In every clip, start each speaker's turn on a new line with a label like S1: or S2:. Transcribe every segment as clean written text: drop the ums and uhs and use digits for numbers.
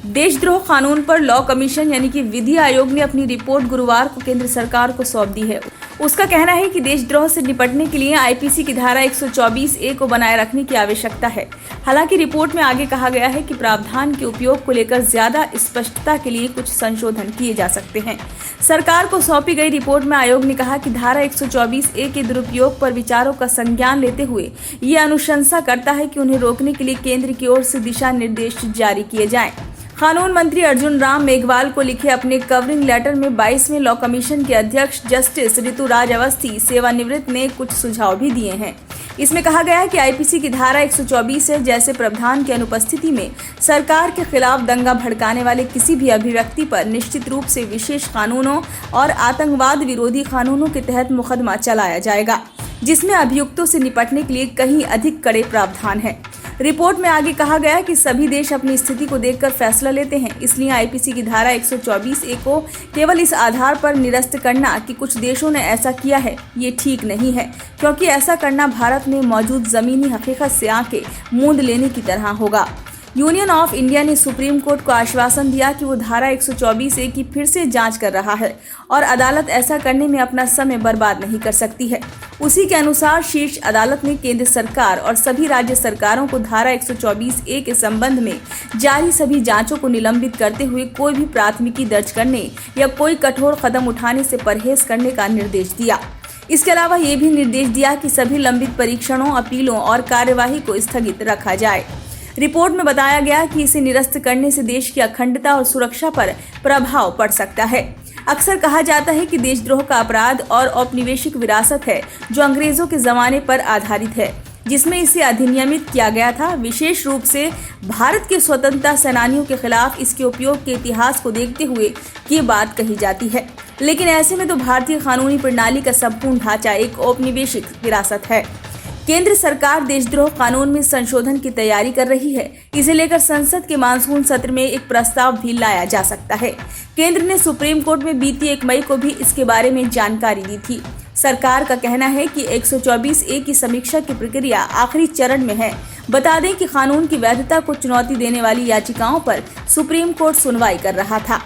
S1: देशद्रोह कानून पर लॉ कमीशन यानी कि विधि आयोग ने अपनी रिपोर्ट गुरुवार को केंद्र सरकार को सौंप दी है। उसका कहना है कि देशद्रोह से निपटने के लिए आईपीसी की धारा 124A को बनाए रखने की आवश्यकता है। हालांकि रिपोर्ट में आगे कहा गया है कि प्रावधान के उपयोग को लेकर ज्यादा स्पष्टता के लिए कुछ संशोधन किए जा सकते हैं। सरकार को सौंपी गई रिपोर्ट में आयोग ने कहा कि धारा 124A के दुरुपयोग पर विचारों का संज्ञान लेते हुए ये अनुशंसा करता है कि उन्हें रोकने के लिए केंद्र की ओर से दिशा निर्देश जारी किए जाएं। कानून मंत्री अर्जुन राम मेघवाल को लिखे अपने कवरिंग लेटर में 22वें लॉ कमीशन के अध्यक्ष जस्टिस ऋतुराज अवस्थी सेवानिवृत्त ने कुछ सुझाव भी दिए हैं। इसमें कहा गया है कि आईपीसी की धारा 124 जैसे प्रावधान की अनुपस्थिति में सरकार के खिलाफ दंगा भड़काने वाले किसी भी अभिव्यक्ति पर निश्चित रूप से विशेष कानूनों और आतंकवाद विरोधी कानूनों के तहत मुकदमा चलाया जाएगा, जिसमें अभियुक्तों से निपटने के लिए कहीं अधिक कड़े प्रावधान है। रिपोर्ट में आगे कहा गया कि सभी देश अपनी स्थिति को देखकर फैसला लेते हैं, इसलिए आईपीसी की धारा 124A को केवल इस आधार पर निरस्त करना कि कुछ देशों ने ऐसा किया है, ये ठीक नहीं है, क्योंकि ऐसा करना भारत में मौजूद जमीनी हकीकत से आंखें मूंद लेने की तरह होगा। यूनियन ऑफ इंडिया ने सुप्रीम कोर्ट को आश्वासन दिया कि वो धारा 124A की फिर से जांच कर रहा है और अदालत ऐसा करने में अपना समय बर्बाद नहीं कर सकती है। उसी के अनुसार शीर्ष अदालत ने केंद्र सरकार और सभी राज्य सरकारों को धारा 124A के संबंध में जारी सभी जांचों को निलंबित करते हुए कोई भी प्राथमिकी दर्ज करने या कोई कठोर कदम उठाने से परहेज करने का निर्देश दिया। इसके अलावा ये भी निर्देश दिया कि सभी लंबित परीक्षणों, अपीलों और कार्यवाही को स्थगित रखा जाए। रिपोर्ट में बताया गया कि इसे निरस्त करने से देश की अखंडता और सुरक्षा पर प्रभाव पड़ सकता है। अक्सर कहा जाता है कि देशद्रोह का अपराध और औपनिवेशिक विरासत है जो अंग्रेजों के जमाने पर आधारित है, जिसमें इसे अधिनियमित किया गया था। विशेष रूप से भारत के स्वतंत्रता सेनानियों के खिलाफ इसके उपयोग के इतिहास को देखते हुए ये बात कही जाती है। लेकिन ऐसे में तो भारतीय कानूनी प्रणाली का संपूर्ण ढांचा एक औपनिवेशिक विरासत है। केंद्र सरकार देशद्रोह कानून में संशोधन की तैयारी कर रही है। इसे लेकर संसद के मानसून सत्र में एक प्रस्ताव भी लाया जा सकता है। केंद्र ने सुप्रीम कोर्ट में बीती 1 मई को भी इसके बारे में जानकारी दी थी। सरकार का कहना है कि 124A की समीक्षा की प्रक्रिया आखिरी चरण में है। बता दें कि कानून की वैधता को चुनौती देने वाली याचिकाओं पर सुप्रीम कोर्ट सुनवाई कर रहा था।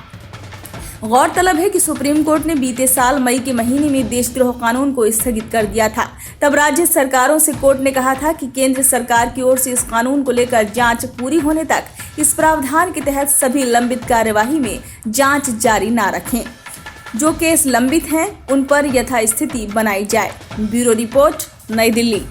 S1: गौरतलब है कि सुप्रीम कोर्ट ने बीते साल मई के महीने में देशद्रोह कानून को स्थगित कर दिया था। तब राज्य सरकारों से कोर्ट ने कहा था कि केंद्र सरकार की ओर से इस कानून को लेकर जांच पूरी होने तक इस प्रावधान के तहत सभी लंबित कार्यवाही में जांच जारी न रखें। जो केस लंबित हैं, उन पर यथास्थिति बनाई जाए। ब्यूरो रिपोर्ट, नई दिल्ली।